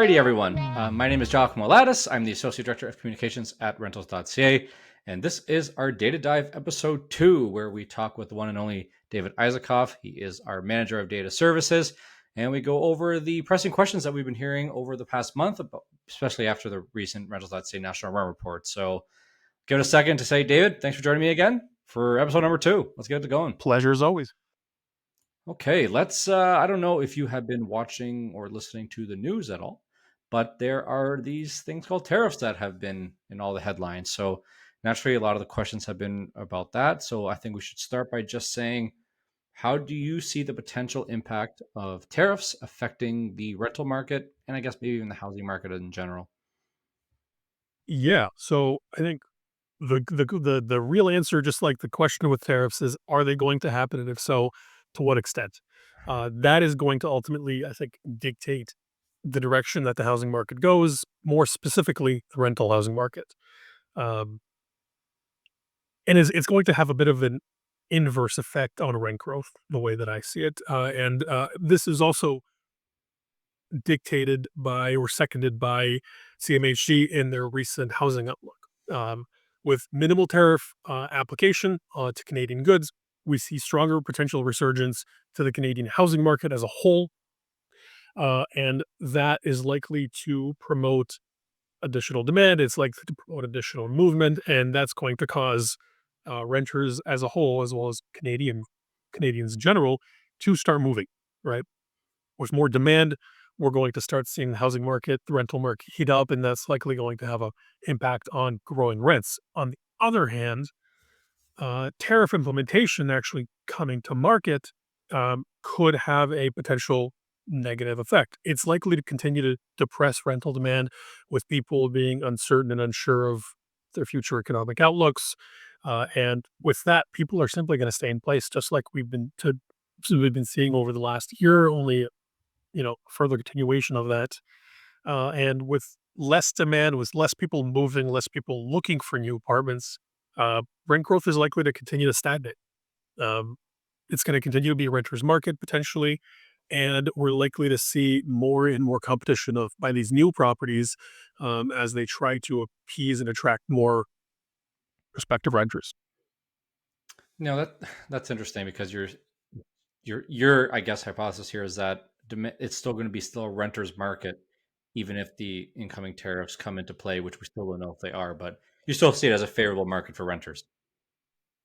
Alrighty, everyone. My name is Giacomo Lattis. I'm the Associate Director of Communications at Rentals.ca. And this is our Data Dive episode 2, where we talk with the one and only David Aizikov. He is our Manager of Data Services. And we go over the pressing questions that we've been hearing over the past month, especially after the recent Rentals.ca National Rent Report. So give it a second to say, David, thanks for joining me again for episode number 2. Let's get it going. Pleasure as always. Okay, I don't know if you have been watching or listening to the news at all, but there are these things called tariffs that have been in all the headlines. So naturally, a lot of the questions have been about that. So I think we should start by just saying, how do you see the potential impact of tariffs affecting the rental market and I guess maybe even the housing market in general? Yeah. So I think the real answer, just like the question with tariffs, is are they going to happen, and if so, to what extent? That is going to ultimately, I think, dictate the direction that the housing market goes. More specifically, the rental housing market, um, and it's going to have a bit of an inverse effect on rent growth, the way that I see it. And this is also dictated by or seconded by CMHC in their recent housing outlook. Um, with minimal tariff application to Canadian goods, we see stronger potential resurgence to the Canadian housing market as a whole, and that is likely to promote additional demand. It's likely to promote additional movement, and that's going to cause renters as a whole, as well as Canadians in general, to start moving. Right, with more demand, we're going to start seeing the housing market, the rental market heat up, and that's likely going to have an impact on growing rents. On the other hand, tariff implementation actually coming to market could have a potential negative effect. It's likely to continue to depress rental demand with people being uncertain and unsure of their future economic outlooks. And with that, people are simply going to stay in place, just like we've been seeing over the last year. Only further continuation of that. And with less demand, with less people moving, less people looking for new apartments, rent growth is likely to continue to stagnate. Um, it's going to continue to be a renter's market potentially, and we're likely to see more and more competition of by these new properties as they try to appease and attract more prospective renters. No, that's interesting because your I guess hypothesis here is that it's still going to be still a renter's market, even if the incoming tariffs come into play, which we still don't know if they are. But you still see it as a favorable market for renters.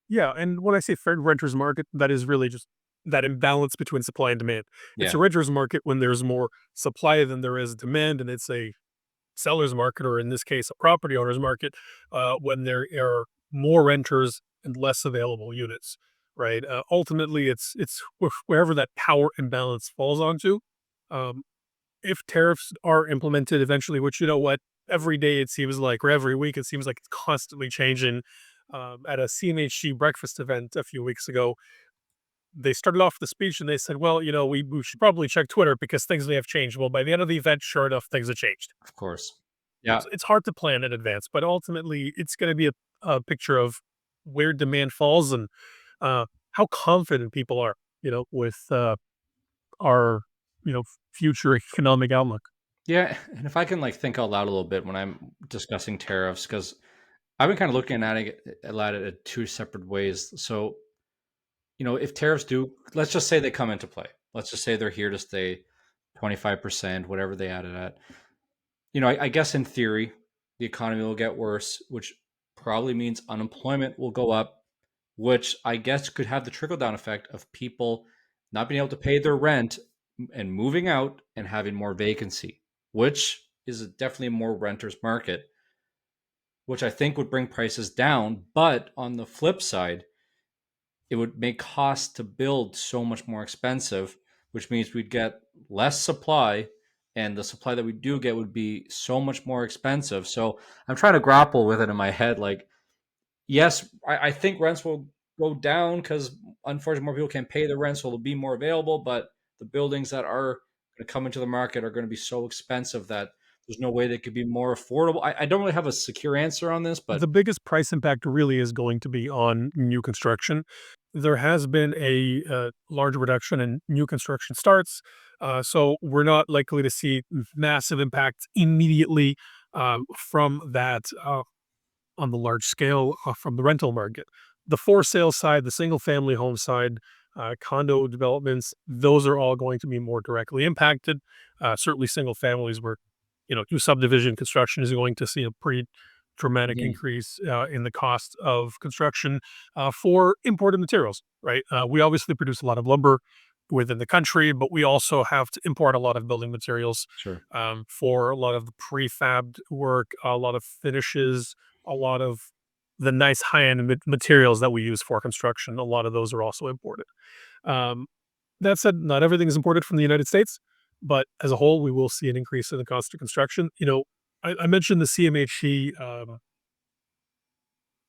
Yeah, and when I say fair renters market, that is really just that imbalance between supply and demand. It's Yeah, a renters market when there's more supply than there is demand, and it's a seller's market, or in this case, a property owner's market, when there are more renters and less available units. Right. Ultimately, it's wherever that power imbalance falls onto. Um, if tariffs are implemented eventually, which you know what, every day it seems like, or every week it seems like it's constantly changing. At a CMHC breakfast event a few weeks ago, they started off the speech and they said, "Well, we should probably check Twitter because things may have changed." Well, by the end of the event, sure enough, things have changed. of course. So Yeah, it's hard to plan in advance, but ultimately, it's going to be a picture of where demand falls and how confident people are, with our, future economic outlook. yeah. And if I can like think out loud a little bit when I'm discussing tariffs, because I've been kind of looking at it in two separate ways. So if tariffs do, let's just say they come into play. Let's just say they're here to stay, 25%, whatever they added at. I guess in theory, the economy will get worse, which probably means unemployment will go up, which I guess could have the trickle down effect of people not being able to pay their rent and moving out and having more vacancy, which is definitely a more renters market, which I think would bring prices down. But on the flip side, it would make costs to build so much more expensive, which means we'd get less supply, and the supply that we do get would be so much more expensive. So I'm trying to grapple with it in my head. Like, yes, I think rents will go down because unfortunately more people can't pay the rent, so there'll be more available. But the buildings that are going to come into the market are going to be so expensive that there's no way they could be more affordable. I don't really have a secure answer on this, but The biggest price impact really is going to be on new construction. There has been a large reduction in new construction starts. So we're not likely to see massive impacts immediately from that on the large scale from the rental market. The for sale side, the single family home side, condo developments, those are all going to be more directly impacted. Certainly, single families where, new subdivision construction is going to see a pretty dramatic Mhm. increase in the cost of construction for imported materials, right? We obviously produce a lot of lumber within the country, but we also have to import a lot of building materials Sure. for a lot of the prefabbed work, a lot of finishes, a lot of the nice high-end materials that we use for construction. A lot of those are also imported. Um, that said, not everything is imported from the United States, but as a whole, we will see an increase in the cost of construction. I mentioned the CMHC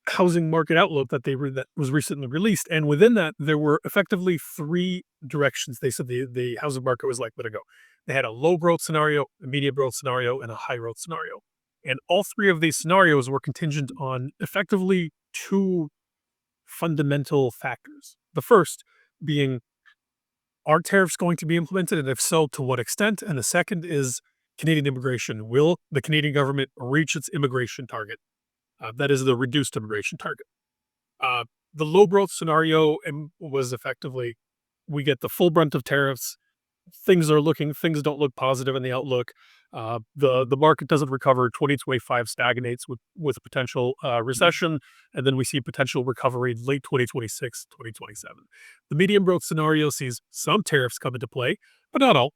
housing market outlook that was recently released, and within that, there were effectively three directions. They said the housing market was likely to go. They had a low growth scenario, a medium growth scenario, and a high growth scenario. And all three of these scenarios were contingent on effectively two fundamental factors. The first being, are tariffs going to be implemented? And if so, to what extent? And the second is Canadian immigration. Will the Canadian government reach its immigration target? That is the reduced immigration target. Uh, the low growth scenario was effectively, we get the full brunt of tariffs. Things don't look positive in the outlook. The market doesn't recover. 2025 stagnates with a potential recession, and then we see potential recovery late 2026, 2027. The medium growth scenario sees some tariffs come into play, but not all.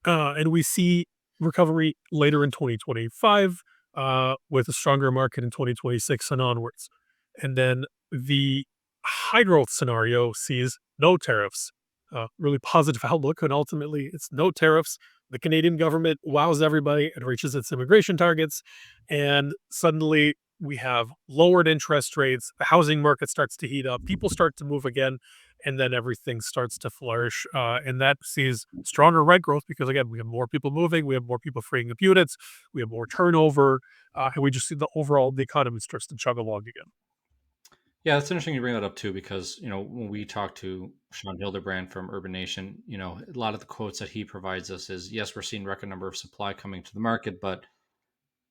And we see recovery later in 2025 with a stronger market in 2026 and onwards. And then the high growth scenario sees no tariffs, really positive outlook. And ultimately, it's no tariffs. The Canadian government wows everybody and reaches its immigration targets. And suddenly, we have lowered interest rates. The housing market starts to heat up. People start to move again, and then everything starts to flourish. And that sees stronger rent growth because, again, we have more people moving, we have more people freeing up units, we have more turnover, and we just see the economy starts to chug along again. Yeah, it's interesting you bring that up too, because when we talk to Sean Hildebrand from Urban Nation, a lot of the quotes that he provides us is, yes, we're seeing record number of supply coming to the market, but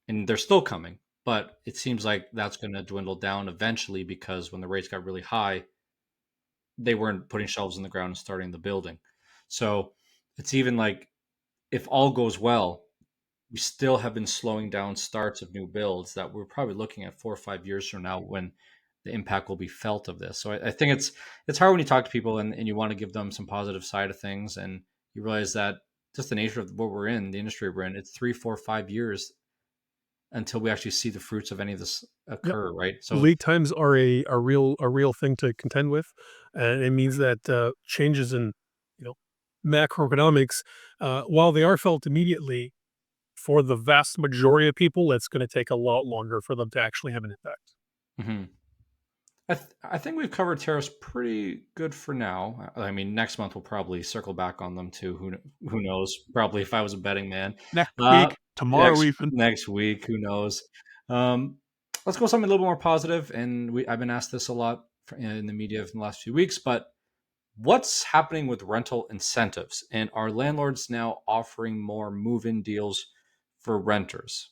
and they're still coming, but it seems like that's going to dwindle down eventually because when the rates got really high, they weren't putting shelves in the ground and starting the building. So it's even like if all goes well, we still have been slowing down starts of new builds that we're probably looking at 4 or 5 years from now when the impact will be felt of this. So I think it's hard when you talk to people and you want to give them some positive side of things and you realize that just the nature of what we're in, the industry we're in, it's 3, 4, 5 years until we actually see the fruits of any of this Yep. occur, right? So, Lead times are a real thing to contend with, and it means that changes in you know macroeconomics, while they are felt immediately, for the vast majority of people, it's going to take a lot longer for them to actually have an impact. mhm. I think we've covered tariffs pretty good for now. I mean, next month we'll probably circle back on them too. Who knows? Probably if I was a betting man. Next Uh, week, tomorrow, next even. next week, who knows? Um, let's go something a little more positive. And I've been asked this a lot in the media in the last few weeks, but what's happening with rental incentives? And are landlords now offering more move-in deals for renters?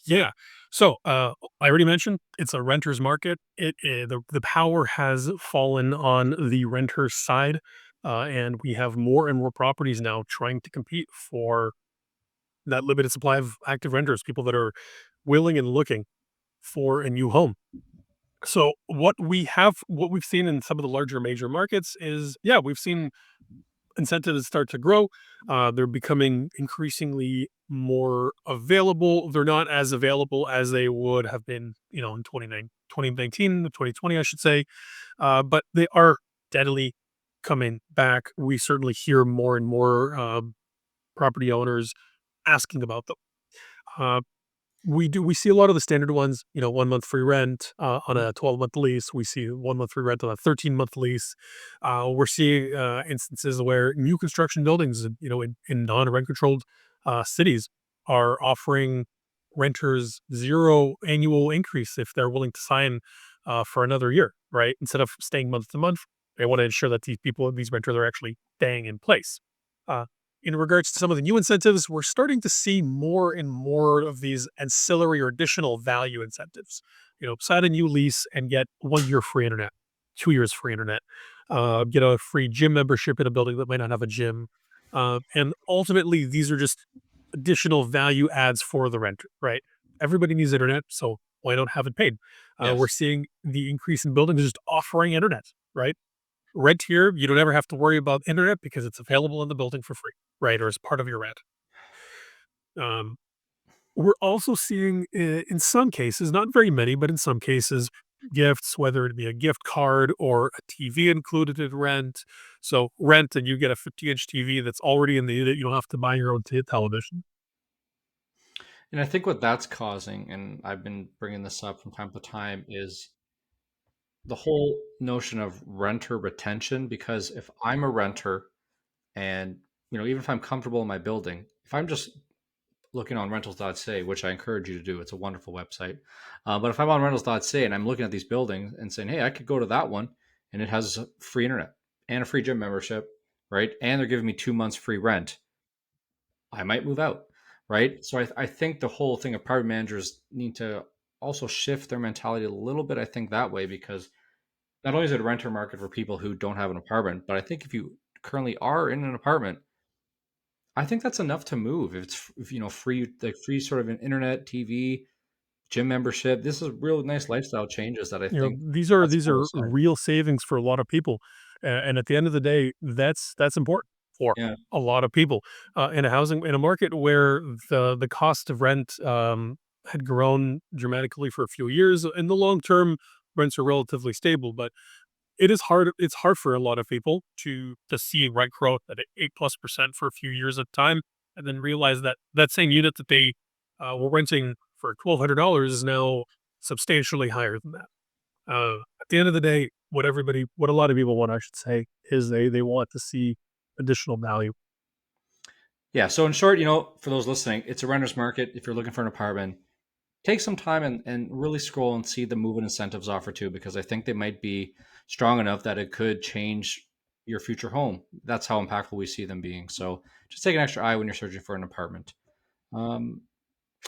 Yeah. So, I already mentioned it's a renter's market. The power has fallen on the renter's side, and we have more and more properties now trying to compete for that limited supply of active renters, people that are willing and looking for a new home. So, what we've seen in some of the larger major markets is, yeah, we've seen incentives start to grow. They're becoming increasingly more available. They're not as available as they would have been, in 2019, 2020, I should say. But they are steadily coming back. We certainly hear more and more property owners asking about them. Uh, we see a lot of the standard ones, 1 month free rent, on a 12-month lease. We see 1 month free rent on a 13-month lease. We're seeing, instances where new construction buildings, in non-rent controlled, cities are offering renters 0 annual increase if they're willing to sign, for another year, right? Instead of staying month to month. They want to ensure that these renters are actually staying in place. Uh, in regards to some of the new incentives, we're starting to see more and more of these ancillary or additional value incentives. Sign a new lease and get 1 year free internet, 2 years free internet, get a free gym membership in a building that might not have a gym. And ultimately, these are just additional value adds for the renter, right? Everybody needs internet, so why not have it paid? We're Yes. seeing the increase in buildings just offering internet, right? Rent here, you don't ever have to worry about internet because it's available in the building for free, right? Or as part of your rent. Um, we're also seeing in some cases, not very many, but in some cases, gifts, whether it be a gift card or a TV included in rent. So rent and you get a 50-inch TV that's already in the unit. You don't have to buy your own television. And I think what that's causing, and I've been bringing this up from time to time, is the whole notion of renter retention. Because if I'm a renter and, even if I'm comfortable in my building, if I'm just looking on Rentals.ca, which I encourage you to do, it's a wonderful website. But if I'm on Rentals.ca and I'm looking at these buildings and saying, hey, I could go to that one and it has free internet and a free gym membership, right? And they're giving me 2 months free rent, I might move out, right? So I think the whole thing of property managers need to also shift their mentality a little bit. I think that way, because not only is it a renter market for people who don't have an apartment, but I think if you currently are in an apartment, I think that's enough to move. If it's free, like free sort of an internet, TV, gym membership. This is real nice lifestyle changes that I think These are that's these more the are side. real savings for a lot of people, and at the end of the day, that's important for Yeah. a lot of people in a market where the cost of rent had grown dramatically for a few years. In the long term, rents are relatively stable, but it is hard. It's hard for a lot of people to see rent growth at 8+% for a few years at a time, and then realize that that same unit that they were renting for $1,200 is now substantially higher than that. At the end of the day, what a lot of people want, I should say, is they want to see additional value. Yeah. So in short, for those listening, it's a renter's market. If you're looking for an apartment, take some time and really scroll and see the move-in incentives offer too, because I think they might be strong enough that it could change your future home. That's how impactful we see them being. So just take an extra eye when you're searching for an apartment. Um,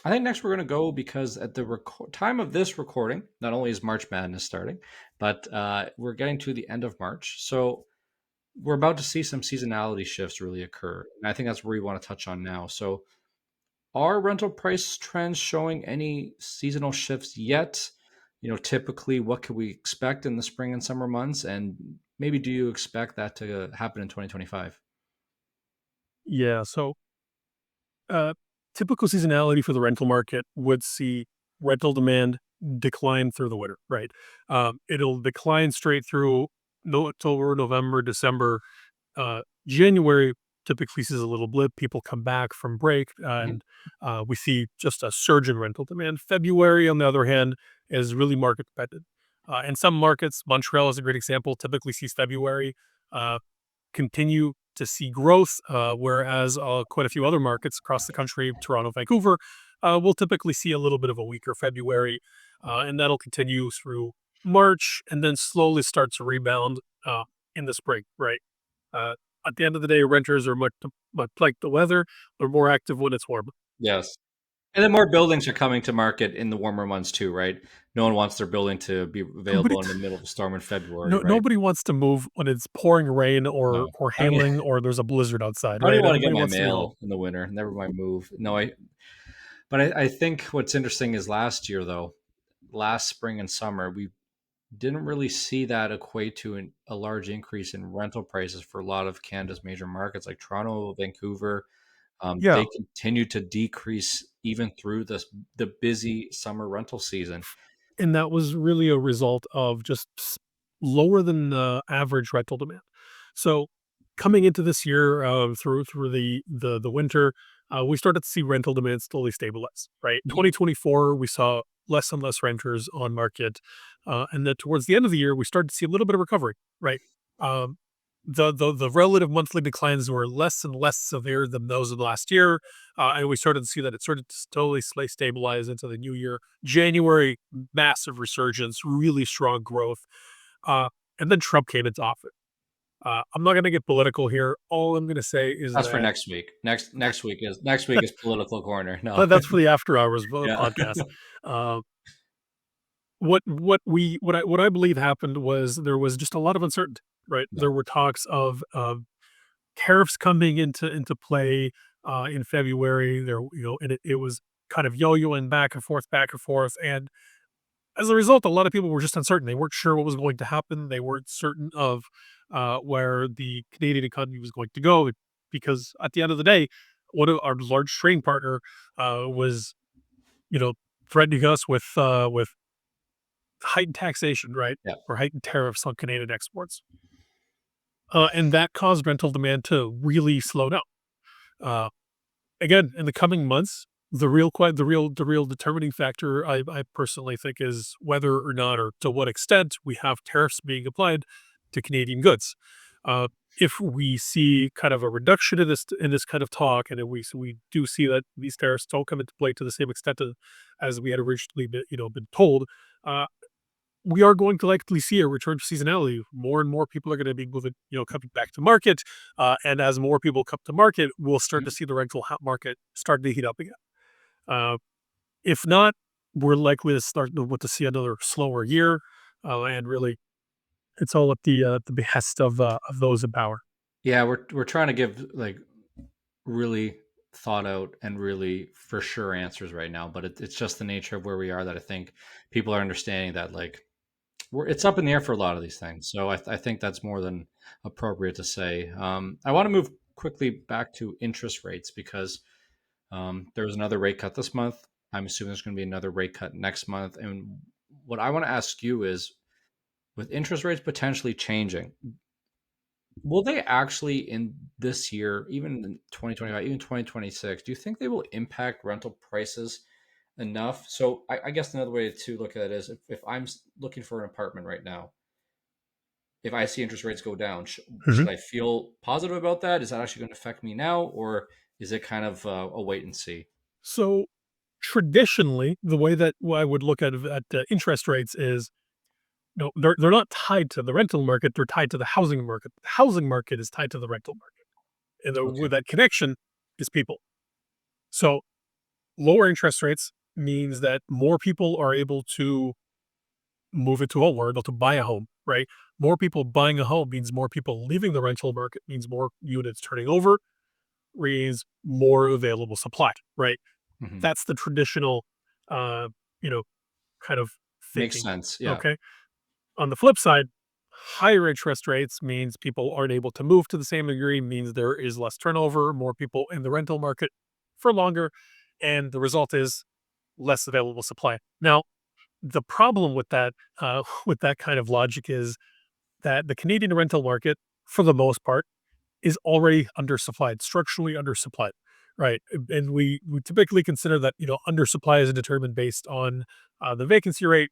I think next we're going to go, because at the time of this recording, not only is March Madness starting, but we're getting to the end of March. So we're about to see some seasonality shifts really occur. And I think that's where we want to touch on now. So are rental price trends showing any seasonal shifts yet? Typically, what could we expect in the spring and summer months? And maybe do you expect that to happen in 2025? Yeah. So Uh, typical seasonality for the rental market would see rental demand decline through the winter, right? It'll decline straight through no October, November, December. January typically sees a little blip. People come back from break, Mhm. and we see just a surge in rental demand. February, on the other hand, is really market dependent. In some markets, Montreal is a great example. Typically sees February. Uh, continue to see growth, whereas quite a few other markets across the country, Toronto, Vancouver, will typically see a little bit of a weaker February, and that'll continue through March, and then slowly start to rebound in the spring. Right. Uh, at the end of the day, renters are much like the weather; they're more active when it's warm. Yes. And then more buildings are coming to market in the warmer months too, right? No one wants their building to be Nobody, available in the middle of a storm in February, no, right? nobody wants to move when it's pouring rain No. or I don't, e- hailing or there's a blizzard outside. I don't even Right. want to get Everybody my wants to be home. mail in the winter. Never mind move. No, but I think what's interesting is last year, though, last spring and summer, we didn't really see that equate to a large increase in rental prices for a lot of Canada's major markets like Toronto, Vancouver. Yeah. They continued to decrease even through the busy summer rental season. And that was really a result of just lower than the average rental demand. So coming into this year, through the winter, we started to see rental demand slowly stabilize. Right, Mhm. 2024, we saw less and less renters on market, and then towards the end of the year, we started to see a little bit of recovery. Right, um, the relative monthly declines were less and less severe than those of last year, and we started to see that it started to slowly stabilize into the new year. January, massive resurgence, really strong growth. Uh, and then Trump came into office. I'm not going to get political here. All I'm going to say is That's for that next week. Next week is political corner. No. that's for the after hours Yeah. podcast. Uh, what I believe happened was there was just a lot of uncertainty, right? Yeah. There were talks of tariffs coming into play in February. There, and it was kind of yo-yoing back and forth, and as a result, a lot of people were just uncertain. They weren't sure what was going to happen. They weren't certain of where the Canadian economy was going to go, because at the end of the day, one of our large trading partner was, you know, threatening us with heightened taxation, right, Yeah. or heightened tariffs on Canadian exports, and that caused rental demand to really slow down. Uh, Again, in the coming months, the real determining factor I personally think is whether or not, or to what extent, we have tariffs being applied to Canadian goods. Uh, if we see kind of a reduction in this kind of talk, and if we do see that these tariffs don't come into play to the same extent as we had originally been told, uh, we are going to likely see a return to seasonality. More and more people are going to be moving, coming back to market, and as more people come to market, we'll start to Mhm. see the rental market start to heat up again. Uh, if not, we're likely to start to see another slower year, and really, it's all at the behest of those in power. Yeah, we're trying to give like really thought out and really for sure answers right now, but it's just the nature of where we are that I think people are understanding that like it's up in the air for a lot of these things. So I think that's more than appropriate to say. I want to move quickly back to interest rates because there was another rate cut this month. I'm assuming there's going to be another rate cut next month. And what I want to ask you is, with interest rates potentially changing, will they actually in this year, even in 2025, even 2026, do you think they will impact rental prices enough? So I guess another way to look at it is if I'm looking for an apartment right now, if I see interest rates go down, Mhm. should I feel positive about that? Is that actually going to affect me now, or is it kind of a wait and see? So traditionally, the way that I would look at interest rates is, no, they're not tied to the rental market. They're tied to the housing market. The housing market is tied to the rental market, and Okay. with that connection is people. So lower interest rates means that more people are able to move into a home or able to buy a home, right? More people buying a home means more people leaving the rental market, means more units turning over, means more available supply, right? Hmm. That's the traditional, uh, you know, kind of Makes thinking. sense. Yeah. Okay. On the flip side, higher interest rates means people aren't able to move to the same degree, means there is less turnover, more people in the rental market for longer, and the result is less available supply. Now, the problem with that, with that kind of logic is that the Canadian rental market, for the most part, is already undersupplied, structurally undersupplied, right? And we typically consider that undersupply is determined based on the vacancy rate.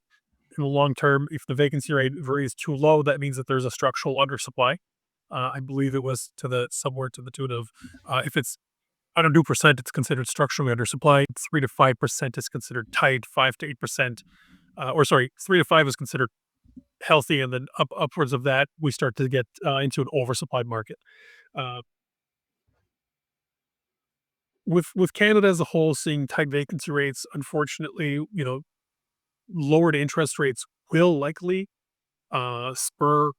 In the long term, if the vacancy rate is too low, that means that there's a structural undersupply. I believe it was to the somewhere to the tune of, if it's under 2%, it's considered structurally undersupplied. 3 to 5% is considered tight. 5 to 8%, or sorry, 3 to 5 is considered healthy, and then upwards of that, we start to get into an oversupplied market. Uh, with Canada as a whole seeing tight vacancy rates, unfortunately, lowered interest rates will likely spur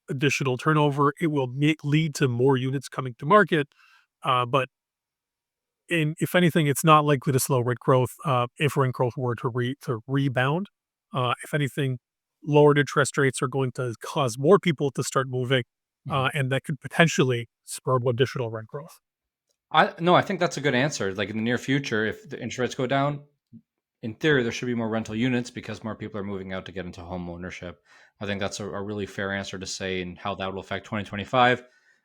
additional turnover. It will lead to more units coming to market, but if anything, it's not likely to slow rent growth. If rent growth were to rebound, if anything, lowered interest rates are going to cause more people to start moving, Mhm. and that could potentially spur additional rent growth. I no, I think that's a good answer. Like in the near future, if the interest rates go down, in theory, there should be more rental units because more people are moving out to get into home ownership. I think that's a really fair answer to say and how that will affect 2025.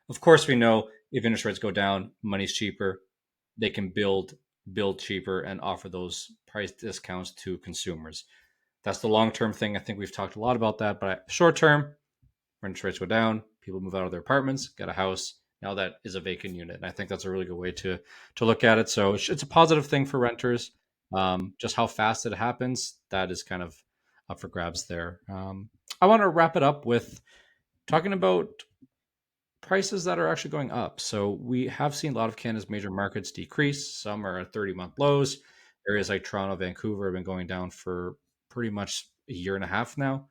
Of course, we know if interest rates go down, money's cheaper. They can build cheaper and offer those price discounts to consumers. That's the long term thing. I think we've talked a lot about that, but short term, rent rates go down, people move out of their apartments, get a house. Now that is a vacant unit, and I think that's a really good way to look at it. So it's a positive thing for renters. Just how fast it happens, that is kind of up for grabs there. I want to wrap it up with talking about. prices that are actually going up. So we have seen a lot of Canada's major markets decrease. Some are at 30-month lows. Areas like Toronto, Vancouver have been going down for pretty much a year and a half now.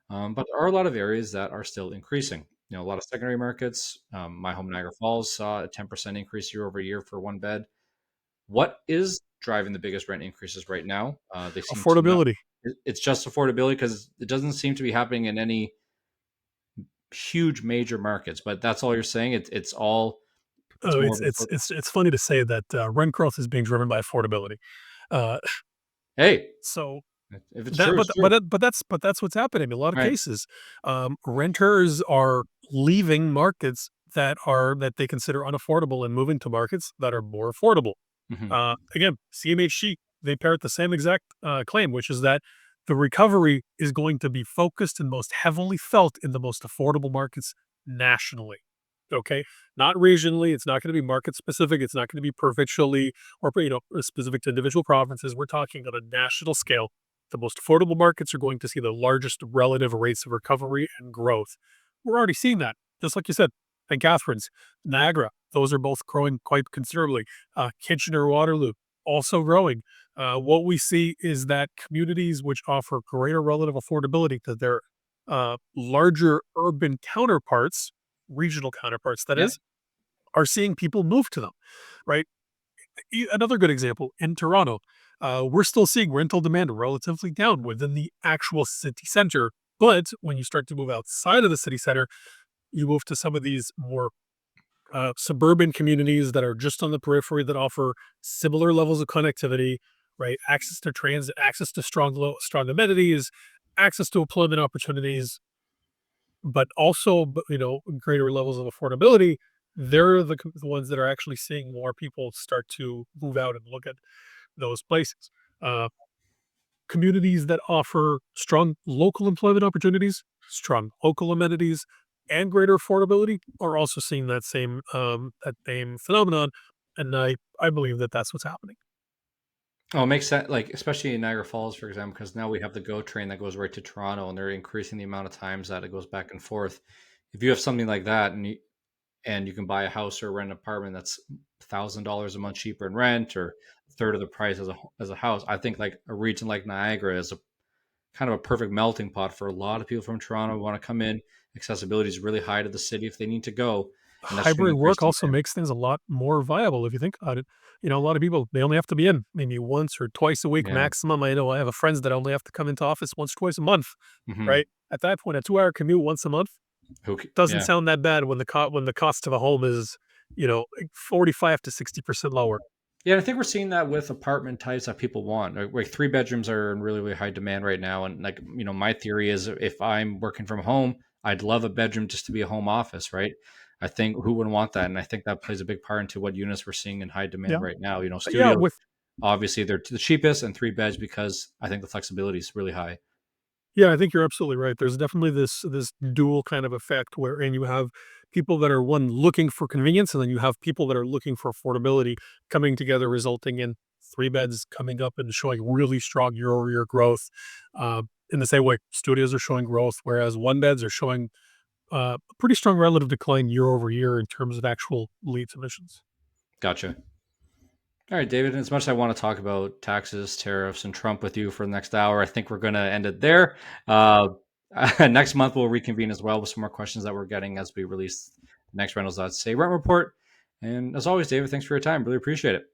But there are a lot of areas that are still increasing. A lot of secondary markets. My home, Niagara Falls, saw a 10% increase year over year for one bed. What is driving the biggest rent increases right now? They seem to not. Affordability. It's just affordability because it doesn't seem to be happening in any huge major markets. But that's all you're saying. It's all. It's Oh, more it's of an it's it's it's funny to say that rent growth is being driven by affordability. Uh, hey, so if it's that true, it's true. but that's what's happening in a lot of Right. cases. Renters are leaving markets that they consider unaffordable and moving to markets that are more affordable. Hmm. Again, CMHC, they parrot the same exact claim, which is that the recovery is going to be focused and most heavily felt in the most affordable markets nationally. Okay, not regionally. It's not going to be market specific. It's not going to be provincially or specific to individual provinces. We're talking on a national scale. The most affordable markets are going to see the largest relative rates of recovery and growth. We're already seeing that, just like you said. St. Catharines, Niagara, those are both growing quite considerably. Kitchener, Waterloo, also growing. What we see is that communities which offer greater relative affordability to their larger urban counterparts, regional counterparts, that Yeah. is, are seeing people move to them, right? Another good example in Toronto, we're still seeing rental demand relatively down within the actual city center. But when you start to move outside of the city center, you move to some of these more suburban communities that are just on the periphery that offer similar levels of connectivity, right? Access to transit, access to strong amenities, access to employment opportunities, but also, greater levels of affordability. They're the ones that are actually seeing more people start to move out and look at those places. Uh, Communities that offer strong local employment opportunities, strong local amenities, and greater affordability are also seeing that same phenomenon, and I believe that that's what's happening. Oh, it makes sense. Like especially in Niagara Falls, for example, because now we have the GO train that goes right to Toronto, and they're increasing the amount of times that it goes back and forth. If you have something like that, and you can buy a house or rent an apartment that's $1,000 a month cheaper in rent or a third of the price as a house, I think like a region like Niagara is a kind of a perfect melting pot for a lot of people from Toronto who want to come in. Accessibility is really high to the city if they need to go, and that's going to Hybrid increase work also demand. makes things a lot more viable if you think about it. A lot of people, they only have to be in maybe once or twice a week Yeah. maximum. I know I have friends that only have to come into office once, twice a month, Hmm. right? At that point, a 2-hour commute once a month doesn't Yeah. sound that bad when the cost of a home is, like 45 to 60% lower. Yeah, I think we're seeing that with apartment types that people want. Like three bedrooms are in really, really high demand right now. And like, my theory is if I'm working from home, I'd love a bedroom just to be a home office, right? I think who wouldn't want that? And I think that plays a big part into what units we're seeing in high demand Yeah. right now. Yeah, Studios, with obviously they're the cheapest and three beds because I think the flexibility is really high. Yeah, I think you're absolutely right. There's definitely this dual kind of effect wherein you have people that are one looking for convenience, and then you have people that are looking for affordability coming together, resulting in three beds coming up and showing really strong year-over-year growth. In the same way, studios are showing growth, whereas one beds are showing a pretty strong relative decline year over year in terms of actual leads emissions. Gotcha. All right, David. As much as I want to talk about taxes, tariffs, and Trump with you for the next hour, I think we're going to end it there. Uh, next month, we'll reconvene as well with some more questions that we're getting as we release the next Rentals.ca rent report. And as always, David, thanks for your time. Really appreciate it.